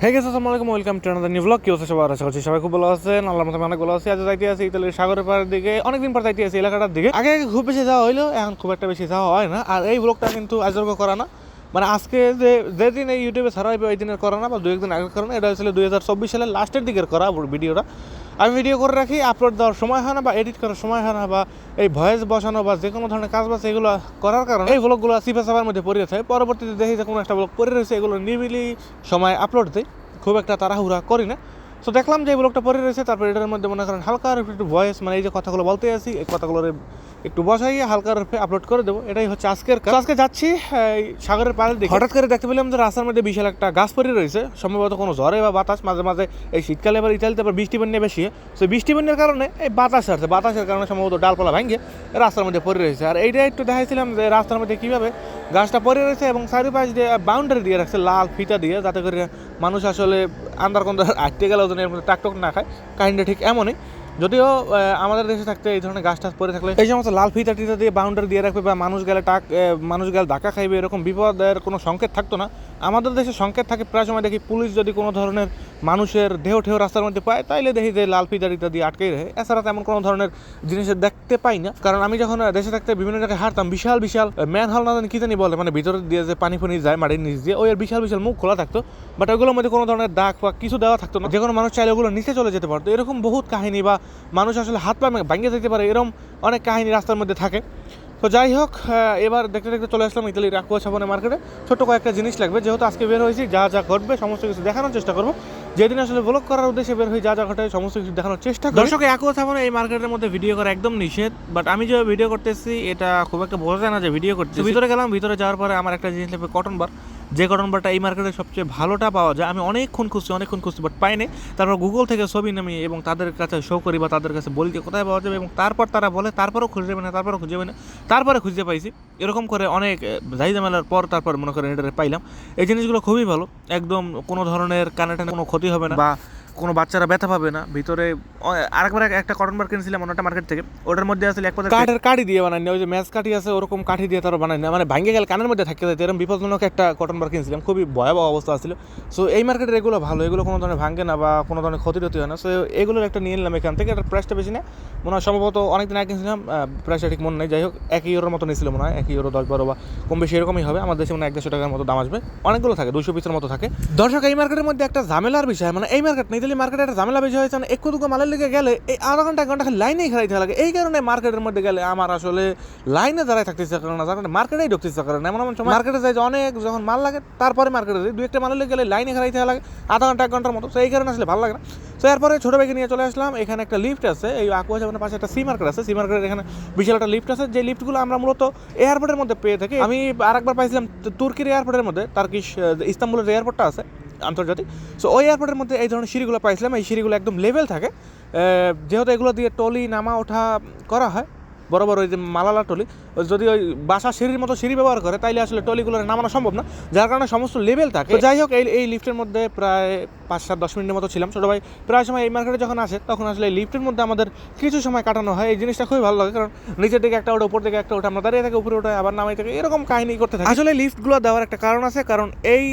হে গেছে, আসসালামু আলাইকুম, welcome to another new blog. কি হচ্ছে সবার? আশা করছি সবাই খুব ভালো আছেন। আল্লাহর মতো অনেক ভালো আছি। আজ যাইতে আছি ইতালির সাগরের পাড়ের দিকে। অনেকদিন পর যাইতে আছি এলাকাটার দিকে। আগে খুব বেশি যাওয়া হইলো, এখন খুব একটা বেশি যাওয়া হয় না। আর এই ব্লগটা কিন্তু আজকে করা না, মানে আজকে যেদিন এই ইউটিউবে ছাড়া হবে ওই দিনের করা না, বা দু একদিন আগের করা না। এটা হচ্ছিল 2024 সালের লাস্টের দিকের করা ভিডিওটা। আমি ভিডিও করে রাখি, আপলোড দেওয়ার সময় হয় না, বা এডিট করার সময় হয় না, বা এই ভয়েস বসানো বা যে কোনো ধরনের কাজ বাজ এগুলো করার কারণে এই ব্লগগুলো সিপা সাবার মধ্যে পড়ে থাকে। পরবর্তীতে দেখি যে কোনো একটা ব্লগ পড়ে রয়েছে, এগুলো নিবিলি সময় আপলোড দিই, খুব একটা তাড়াহুড়া করি না। সো দেখলাম যে এই ব্লগটা পড়ে রয়েছে, তারপর এটার মধ্যে মনে করেন হালকা আর একটু ভয়েস, মানে এই যে কথাগুলো বলতে আছি এই কথাগুলোর একটু বসাইয়ে হালকা রূপে আপলোড করে দেবো। এটাই হচ্ছে আজকের কাজ। আজকে যাচ্ছি এই সাগরের পাড়ের দিকে। হঠাৎ করে দেখতে পেলাম যে রাস্তার মধ্যে বিশাল একটা গাছ পড়ে রয়েছে, সম্ভবত কোনো ঝড়ে বা বাতাস। মাঝে মাঝে এই শীতকালে এবার ইতালিতে আবার বৃষ্টি বন্যা বেশি, সো বৃষ্টি বন্যার কারণে এই বাতাস আসছে, বাতাসের কারণে সম্ভবত ডালপালা ভাঙে রাস্তার মধ্যে পড়ে রয়েছে। আর এইটা একটু দেখাইছিলাম যে রাস্তার মধ্যে কীভাবে গাছটা পড়ে রয়েছে এবং চারিপাশ দিয়ে বাউন্ডারি দিয়ে রাখছে লাল ফিতা দিয়ে, যাতে করে মানুষ আসলে আন্দার কোন আটতে গেলেও যেন এর মধ্যে টাকটক না খায়। কাহিনীটা ঠিক এমনই। যদিও আমাদের দেশে থাকতে এই ধরনের গাছ টাছ পরে থাকলে এই সমস্ত লাল ফিতা টিতা দিয়ে বাউন্ডারি দিয়ে রাখবে, বা মানুষ গেলে মানুষ গেলে ধাক্কা খাইবে, এরকম বিপদের কোনো সংকেত থাকতো না। আমাদের দেশে সংকেত থাকে প্রায় সময়। দেখি পুলিশ যদি কোনো ধরনের মানুষের দেহ ঠেহ রাস্তার মধ্যে পায়, তাইলে দেখি যে লাল ফিতা টিতা দিয়ে আটকেই রাখে। এছাড়া তেমন কোনো ধরনের জিনিসের দেখতে পাই না। কারণ আমি যখন দেশে থাকতে বিভিন্ন জায়গায় হাঁটতাম, বিশাল বিশাল ম্যান হল না জানি কি জানি বলে, মানে ভিতরে দিয়ে যে পানি ফানি যায় মাটির নিচ দিয়ে, ওই বিশাল বিশাল মুখ খোলা থাকতো, বাট ওগুলোর মধ্যে কোনো ধরনের দাগ বা কিছু দেওয়া থাকতো না। যে কোনো মানুষ চাইলে ওগুলো নিচে চলে যেতে পারতো। এরকম বহুত কাহিনী, বা মানুষ আসলে হাত পা ভাঙিয়ে যেতে পারে, এরকম অনেক কাহিনী রাস্তার মধ্যে থাকে। তো যাই হোক, এবার দেখতে দেখতে চলে আসলাম ইতালির আকুয়া সাবনে মার্কেটে। ছোট্ট কয়েকটা জিনিস লাগবে, যেহেতু আজকে বের হয়েছি, যা যা ঘটবে সমস্ত কিছু দেখানোর চেষ্টা করবো। যেদিন আসলে ব্লগ করার উদ্দেশ্যে বের হয়ে যা যা ঘটে সমস্ত কিছু দেখানোর চেষ্টা করি। দর্শক, আকুয়া সাবনে এই মার্কেটের মধ্যে ভিডিও করা একদম নিষেধ, বাট আমি যে ভিডিও করতেছি এটা খুব একটা বোঝা যায় না যে ভিডিও করতেছি। ভিতরে গেলাম, ভিতরে যাওয়ার পরে আমার একটা জিনিস লাগবে কটন বার। যে কটন বারটা এই মার্কেটে সবচেয়ে ভালোটা পাওয়া যায়। আমি অনেকক্ষণ খুঁজছি বাট পাইনি। তারপর গুগল থেকে ছবি নামিয়ে এবং তাদের কাছে শো করি, বা তাদের কাছে বলি যে কোথায় পাওয়া যাবে, এবং তারপর তারা বলে, তারপরেও খুঁজে যাবে না, তারপরে খুঁজে পাইছি। এরকম করে অনেক ঝামেলার পর তারপর মনে করেন এটা পাইলাম। এই জিনিসগুলো খুবই ভালো, একদম কোনো ধরনের কানে টানে কোনো ক্ষতি হবে না, বা কোনো বাচ্চারা ব্যথা পাবে না। ভিতরে আরেকবার একটা কটন বার কিনেছিলাম অন্যটা মার্কেট থেকে, ওটার মধ্যে আসলে এক কথা কাঠের কাঠি দিয়ে বানায় না, ওই যে ম্যাচ কাঠি আছে ওরকম কাঠি দিয়ে তারা বানায় না, মানে ভাঙে গেলে কানের মধ্যে থাকতে যেত, এরকম বিপজ্জনক একটা কটন বার কিনেছিলাম, খুবই ভয়াবহ অবস্থা ছিল। সো এই মার্কেটের এগুলো ভালো, এগুলো কোনো ধরনের ভাঙে না বা কোনো ধরনের ক্ষতি হয় না। সো এগুলোর একটা নিয়ে নিলাম এখান থেকে। এটার প্রাইসটা বেশি না, মনে হয় সম্ভবত অনেকদিন আগে কিনেছিলাম, প্রাইসটা ঠিক মনে নেই। যাই হোক, 1 ইউরোর মতো নিয়েছিল মনে হয়, 1 ইউরো 10-12 বা কম বেশি এরকমই হবে। আমাদের দেশে মনে হয় 150 টাকার মতো দাম আসবে। অনেকগুলো থাকে, 200 পিসের মতো থাকে। দর্শক, এই মার্কেটের মধ্যে একটা ঝামেলার বিষয়, মানে এই মার্কেট না, ইতালি মার্কেটে একটা ঝামেলা বিষয় হয়েছে, মানে একটু দুটো মালের লেগে গেলে এই আধা ঘন্টা 1 ঘন্টা খালি লাইনেই খারাইতে লাগে। এই কারণে মার্কেটের মধ্যে গেলে আমার আসলে লাইনে দাঁড়ায় থাকতে ইচ্ছা করে না, যার কারণে মার্কেটেই ঢুকতে ইচ্ছা করে না। এমন সময় মার্কেটে যাই যে অনেক যখন মাল লাগে, তারপরে মার্কেটে যাই, 2-1টা মালের লেগে গেলে লাইনে খারাইতে লাগে আধা ঘন্টা 1 ঘন্টার মতো। তো এই কারণে আসলে ভালো লাগে না। তো এরপরে ছোটো বাইকে নিয়ে চলে আসলাম। এখানে একটা লিফট আছে, এই আকুয়া সাবনের পাশে একটা সি মার্কেট আছে। সি মার্কেটের এখানে বিশাল একটা লিফট আছে, যে লিফটগুলো আমরা মূলত এয়ারপোর্টের মধ্যে পেয়ে থাকি। আমি আরেকবার পাইছিলাম তুর্কির এয়ারপোর্টের মধ্যে, তার্কিশ ইস্তাম্বুলের এয়ারপোর্টটা আছে আন্তর্জাতিক। সো ওই এয়ারপোর্টের মধ্যে এই ধরনের সিঁড়িগুলো পাইছিলাম। এই সিঁড়িগুলো একদম লেভেল থাকে, যেহেতু এগুলো দিয়ে টলি নামা ওঠা করা হয়, বড় বড় ওই যে মালালা টলি, যদি ওই বাসা সিঁড়ির মতো সিঁড়ি ব্যবহার করে, তাইলে আসলে টলিগুলো নামানো সম্ভব না, যার কারণে সমস্ত লেভেল থাকে। যাই হোক, এই লিফটের মধ্যে প্রায় 5-7-10 মিনিটের মতো ছিলাম। ছোটো ভাই প্রায় সময় এই মার্কেটে যখন আসে, তখন আসলে এই লিফটের মধ্যে আমাদের কিছু সময় কাটানো হয়। এই জিনিসটা খুবই ভালো লাগে, কারণ নিচের দিকে একটা ওঠে, উপর দিকে একটা ওঠে, আমরা দাঁড়িয়ে থাকি, উপরে ওঠে, আবার নামাই থাকে, এরকম কাহিনী করতে থাকি। আসলে লিফটগুলো দেওয়ার একটা কারণ আছে, কারণ এই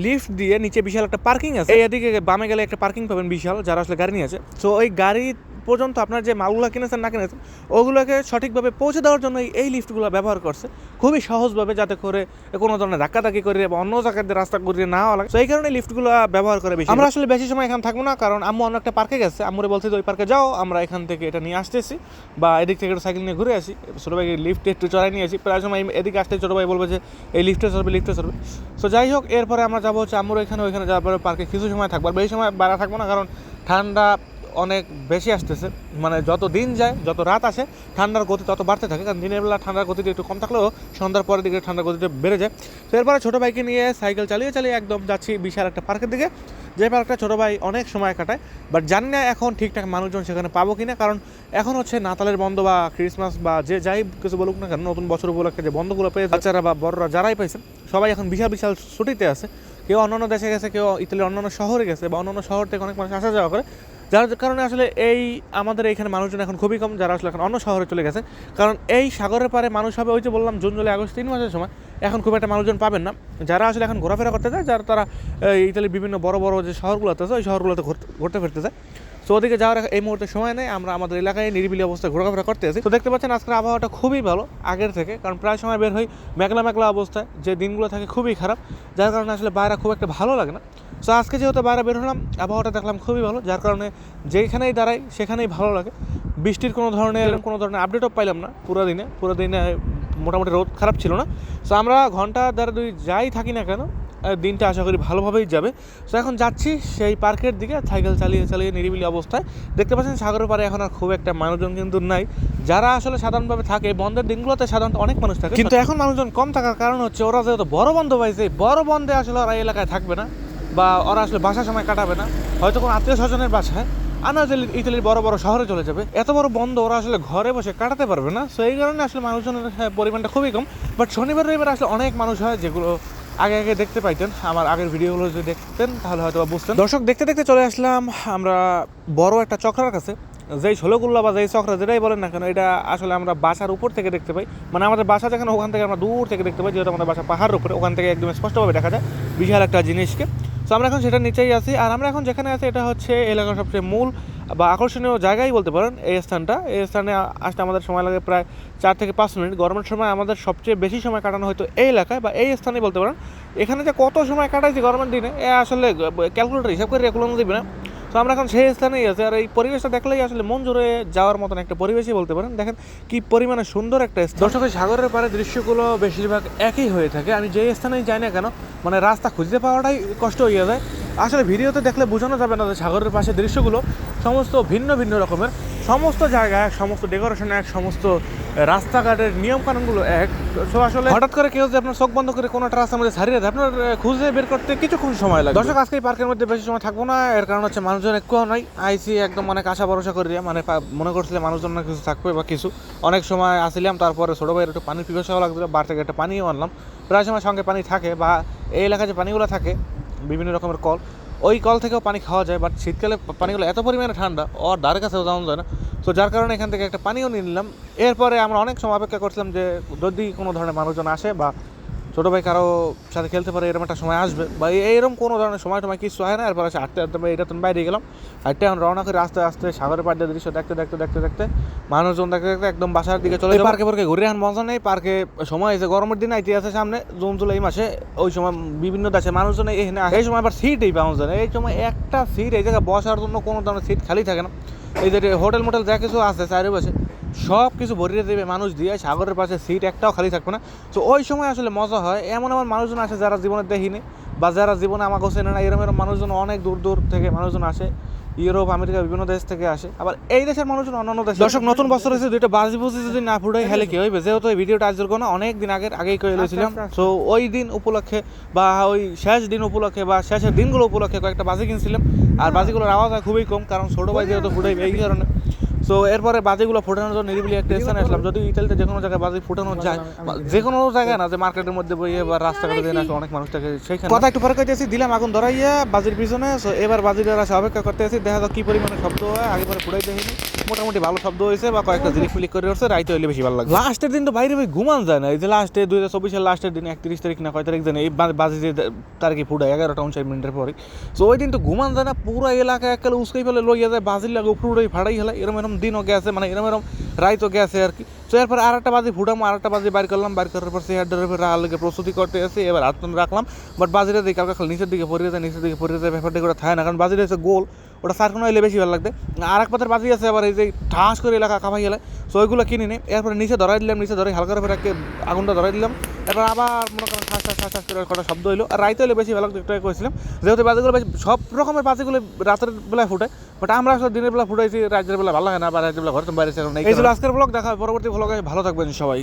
লিফট দিয়ে নিচে বিশাল একটা পার্কিং আছে। এদিকে বামে গেলে একটা পার্কিং পাবেন বিশাল, যারা আসলে গাড়ি নিয়ে আছে। সো ওই গাড়ি পর্যন্ত আপনার যে মালগুলো কিনেছেন না কিনেছেন, ওগুলোকে সঠিকভাবে পৌঁছে দেওয়ার জন্য এই লিফটগুলো ব্যবহার করছে খুবই সহজভাবে, যাতে করে কোনো ধরনের ধাক্কাধাক্কি করে বা অন্য জায়গায় রাস্তা ঘুরিয়ে না হওয়া লাগে। তো এই কারণে লিফটগুলো ব্যবহার করে বেশি। আমরা আসলে বেশি সময় এখানে থাকবো না, কারণ আম্মু অন্য একটা পার্কে গেছে। আম্মুরে বলছে যে ওই পার্কে যাও, আমরা এখান থেকে এটা নিয়ে আসতেছি, বা এদিক থেকে একটু সাইকেল নিয়ে ঘুরে আসি। ছোটো ভাইকে লিফটে একটু চড়াই নিয়ে আসি। প্রায় সময় এদিকে আসতে ছোটো ভাই বলবে যে এই লিফটে চড়বে। সো যাই হোক, এরপরে আমরা যাবো হচ্ছে আম্মুর ওইখানে যাওয়ার পরে পার্কে কিছু সময় থাকবো, আর বেশি সময় বাইরে থাকবো না, কারণ ঠান্ডা অনেক বেশি আসতেছে। মানে যত দিন যায়, যত রাত আসে, ঠান্ডার গতি তত বাড়তে থাকে। কারণ দিনের বেলা ঠান্ডার গতিটা একটু কম থাকলেও সন্ধ্যার পরের দিকে ঠান্ডার গতিটা বেড়ে যায়। তো এরপরে ছোটো ভাইকে নিয়ে সাইকেল চালিয়ে একদম যাচ্ছি বিশাল একটা পার্কের দিকে, যে পার্কটা ছোটো ভাই অনেক সময় কাটায়। বাট জানি না এখন ঠিকঠাক মানুষজন সেখানে পাবো কিনা, কারণ এখন হচ্ছে নাতালের বন্ধ বা ক্রিসমাস বা যে যাই কিছু বলুক না কেন, নতুন বছর উপলক্ষে যে বন্ধগুলো পেয়ে বাচ্চারা বা বড়রা যারাই পাইছেন, সবাই এখন বিশাল বিশাল ছুটিতে আছে। কেউ অন্যান্য দেশে গেছে, কেউ ইতালির অন্যান্য শহরে গেছে, বা অন্যান্য শহর থেকে অনেক মানুষ আসা যাওয়া করে, যার কারণে আসলে এই আমাদের এইখানে মানুষজন এখন খুবই কম, যারা আসলে এখন অন্য শহরে চলে গেছে। কারণ এই সাগরের পারে মানুষ হবে, ওই যে বললাম জুন জুলাই আগস্ট 3 মাসের সময় এখন খুব একটা মানুষজন পাবেন না। যারা আসলে এখন ঘোরাফেরা করতে যায়, যারা তারা ইতালির বিভিন্ন বড় বড় যে শহরগুলোতে আছে ওই শহরগুলোতে ঘুরতে ফিরতে যায়। তো ওদিকে যাওয়ার এই মুহূর্তে সময় নেই, আমরা আমাদের এলাকায় নিরিবিলি অবস্থায় ঘোরাফেরা করতে আছি। তো দেখতে পাচ্ছেন আজকের আবহাওয়াটা খুবই ভালো আগের থেকে, কারণ প্রায় সময় বের হই মেঘলা মেঘলা অবস্থায়, যে দিনগুলো থাকে খুবই খারাপ, যার কারণে আসলে বাইরে খুব একটা ভালো লাগে না। তো আজকে যেহেতু বাইরে বের হলাম, আবহাওয়াটা দেখলাম খুবই ভালো, যার কারণে যেখানেই দাঁড়াই সেখানেই ভালো লাগে। বৃষ্টির কোনো ধরনের আপডেটও পাইলাম না পুরো দিনে মোটামুটি রোদ খারাপ ছিল না। তো আমরা ঘন্টা দেড় দুই যাই থাকি না কেন, দিনটা আশা করি ভালোভাবেই যাবে। তো এখন যাচ্ছি সেই পার্কের দিকে সাইকেল চালিয়ে নিরিবিলি অবস্থায়। দেখতে পাচ্ছেন সাগরের পাড়ে এখন আর খুব একটা মানুষজন কিন্তু নাই। যারা আসলে সাধারণভাবে থাকে বন্ধের দিনগুলোতে সাধারণত অনেক মানুষ থাকে, কিন্তু এখন মানুষজন কম থাকার কারণ হচ্ছে ওরা যেহেতু বড় বন্ধ পাইছে, বড় বন্ধে আসলে ওরা এলাকায় থাকবে না বা ওরা আসলে বাসার সময় কাটাবে না, হয়তো কোনো আত্মীয় স্বজনের বাসায়, ইতালির বড় বড় শহরে চলে যাবে। এত বড় বন্ধ ওরা আসলে ঘরে বসে কাটাতে পারবে না। সো এই কারণে আসলে মানুষজনের পরিমাণটা খুবই কম। বাট শনিবার রবিবার আসলে অনেক মানুষ হয়, যেগুলো আগে দেখতে পাইতেন, আমার আগের ভিডিওগুলো যদি দেখতেন তাহলে হয়তো বুঝতেন। দর্শক, দেখতে চলে আসলাম আমরা বড় একটা চক্রার কাছে। যেই ষোলোগুল্লা বা যেই চক্রা যেটাই বলেন না কেন, এটা আসলে আমরা বাসার উপর থেকে দেখতে পাই। মানে আমাদের বাসা যেখানে, ওখান থেকে আমরা দূর থেকে দেখতে পাই, যেহেতু আমাদের বাসা পাহাড়ের উপরে, ওখান থেকে একদম স্পষ্টভাবে দেখা যায় বিশাল একটা জিনিসকে। তো আমরা এখন সেটা নিচেই আছি, আর আমরা এখন যেখানে আছি এটা হচ্ছে এলাকার সবচেয়ে মূল বা আকর্ষণীয় জায়গায় বলতে পারেন এই স্থানে আসতে আমাদের সময় লাগে প্রায় 4 থেকে 5 মিনিট। গরমের সময় আমাদের সবচেয়ে বেশি সময় কাটানো হয়তো এই এলাকায় বা এই স্থানেই বলতে পারেন। এখানে যে কত সময় কাটাইছি গরমের দিনে, আসলে ক্যালকুলেটর হিসাব করে রেকুলানো দিবে না। তো আমরা এখন সেই স্থানেই আছি, আর এই পরিবেশটা দেখলেই আসলে মন জুড়ে যাওয়ার মতন একটা পরিবেশই বলতে পারেন। দেখেন কি পরিমাণে সুন্দর একটা স্থান। দর্শকের সাগরের পাড়ে দৃশ্যগুলো বেশিরভাগ একই হয়ে থাকে। আমি যে স্থানেই যাই না কেন, মানে রাস্তা খুঁজতে পাওয়াটাই কষ্ট হয়ে যায়। আসলে ভিডিওতে দেখলে বোঝানো যাবে না যে সাগরের পাশে দৃশ্যগুলো সমস্ত ভিন্ন ভিন্ন রকমের, সমস্ত জায়গা এক, সমস্ত ডেকোরেশন এক, সমস্ত রাস্তাঘাটের নিয়মকানুনগুলো এক। সো আসলে হঠাৎ করে কেউ যে আপনার চোখ বন্ধ করে কোনো একটা রাস্তার মধ্যে ছাড়িয়ে দেয়, আপনার খুঁজে বের করতে কিছুক্ষণ সময় লাগে। দর্শক, আজকে এই পার্কের মধ্যে বেশি সময় থাকবো না, এর কারণ হচ্ছে মানুষজন একটু নাই। আইসি একদম অনেক আশা ভরসা করে দিয়ে, মানে মনে করছিলাম মানুষজন না কিছু থাকবে বা কিছু। অনেক সময় আসছিলাম, তারপরে ছোটো ভাইয়ের একটু পানির পিপাসাও লাগছিলো, বার থেকে একটা পানিও আনলাম। প্রায় সময় সঙ্গে পানি থাকে, বা এই এলাকায় যে পানিগুলো থাকে বিভিন্ন রকমের কল, ওই কল থেকেও পানি খাওয়া যায়। বাট শীতকালে পানিগুলো এত পরিমাণে ঠান্ডা, ওর ধারে কাছেও যাওয়া যায় না। তো যার কারণে এখান থেকে একটা পানিও নিয়ে নিলাম। এরপরে আমরা অনেক সময় অপেক্ষা করছিলাম যে যদি কোনো ধরনের মানুষজন আসে বা ছোটো ভাই কারো সাথে খেলতে পারে, এরকম একটা সময় আসবে বা এইরকম কোনো ধরনের সময় কিছু হয় না। এরপর আসে হাঁটতে এটা তুমি বাইরে গেলাম, হাঁটতে এখন রওনা করে আস্তে আস্তে সাগরের পাড় দিয়ে দৃশ্য দেখতে মানুষজন দেখতে একদম বাসার দিকে চলে পার্কে ঘুরে। এখন মজা নেই, পার্কে সময় হয়েছে গরমের দিন আইতে আছে সামনে জুন জুলাই মাসে, ওই সময় বিভিন্ন দেশে মানুষজন এখানে এই সময় আবার সিটই পাওয়া যায় না। এই সময় একটা সিট এই জায়গায় বসার জন্য কোনো ধরনের সিট খালি থাকে না। এই যে হোটেল মোটেল যা কিছু আছে চারিপাশে সব কিছু ভরিয়ে দেবে মানুষ দিয়ে, সাগরের পাশে সিট একটাও খালি থাকবে না। তো ওই সময় আসলে মজা হয়। এমন মানুষজন আসে যারা জীবনে দেখিনি বা যারা জীবনে আমাকে চেনে না, এরকম মানুষজন অনেক দূর থেকে মানুষজন আসে, ইউরোপ আমেরিকা বিভিন্ন দেশ থেকে আসে। আবার এই দেশের মানুষজন অন্যান্য দেশ। দর্শক, নতুন বছর এসে দুইটা বাজি বুঝি যদি না ফুটাই হেলে কি হইবে, যেহেতু এই ভিডিওটা আজকের কোনো অনেক দিন আগেই করে লইছিলাম। তো ওই দিন উপলক্ষে বা ওই শেষ দিন উপলক্ষে বা শেষের দিনগুলো উপলক্ষে কয়েকটা বাজি কিনছিলাম, আর বাজিগুলোর আওয়াজ হয় খুবই কম, কারণ ছোটো ভাই যেহেতু ফুটাইবে এই কারণে। সো এরপরে বাজিগুলো ফোটানোর জন্য নিরিবিলি একটা স্থানে আসলাম। যদি ইতালিতে যে কোনো জায়গায় বাজি ফোটানো যায়, যে কোনো জায়গায় না যে মার্কেটের মধ্যে বইয়ে বা রাস্তাঘাটে দিয়ে আসলে অনেক মানুষ থাকে, সেইখানে কথা একটু পরে কইতেছি, দিলাম আগুন ধরাইয়া বাজির পিছনে। সো এবার বাজিটার আসে অপেক্ষা করতে আছি, দেখা যাক কি পরিমাণে শব্দ হয়। আগে পরে ফুটাই দেখিনি, মোটামুটি ভালো শব্দ হয়েছে বা কয়েকটা জিনিস মিলিক করে উঠছে। রাইতে হইলে বেশি ভালো লাগে। লাস্টের দিন তো বাইরে ঘুমান যায় না। এই যে লাস্টে 2024-এর লাস্টের দিন 31 তারিখ না কয় তারিখ জানে এই বাজি যে তারিখে ফুটায় 11:59 পরে। সো ওই দিন তো ঘুমান যায় না, পুরো এলাকা একেবারে উস্কাই ফেলে লইয়া যায়, বাজির লাগে উপরে ফাড়াই হেলা। এরম দিনও গেছে, মানে এরম রাইতও গেছে আর কি। তো এরপর আরেকটা বাজি ফুটাম, আরেকটা বাজি বাইর করলাম, বাইর করার পর সেই হেডের উপর রাখার প্রস্তুতি করতে আসি। এবার হাত রাখলাম, বাট বাজিটা দিকে কালকে নিচের দিকে পড়ে যায়, ব্যাপারটা করে থাকে না, কারণ বাজিটা হচ্ছে গোল, ওটা সার্কুন হইলে বেশি ভালো লাগবে। আর এক পাতের বাজি আছে আবার এই যে ঠাস করে এলাকা কামাই গেলে, সো ওইগুলো কিনে নিই। এরপরে নিচে ধরাই দিলাম, নিচে ধরে হালকা করে আগুনটা ধরাই দিলাম। এরপর আবার মনে করেন ঠাস করে কটা শব্দ হইলো। আর রাইতে হলে বেশি ভালো লাগতো, একটাই করেছিলাম, যেহেতু বাজিগুলো বেশি সব রকমের বাজিগুলো রাতের বেলায় ফুটায়, বাট আমরা আসলে দিনের বেলা ফুটাইছি, রাতের বেলা ভালো লাগে না, বা রাতের বেলা ঘরে বাইরে। এই ছিল আজকের ব্লগ, দেখা পরবর্তী ব্লগে। ভালো থাকবেন সবাই।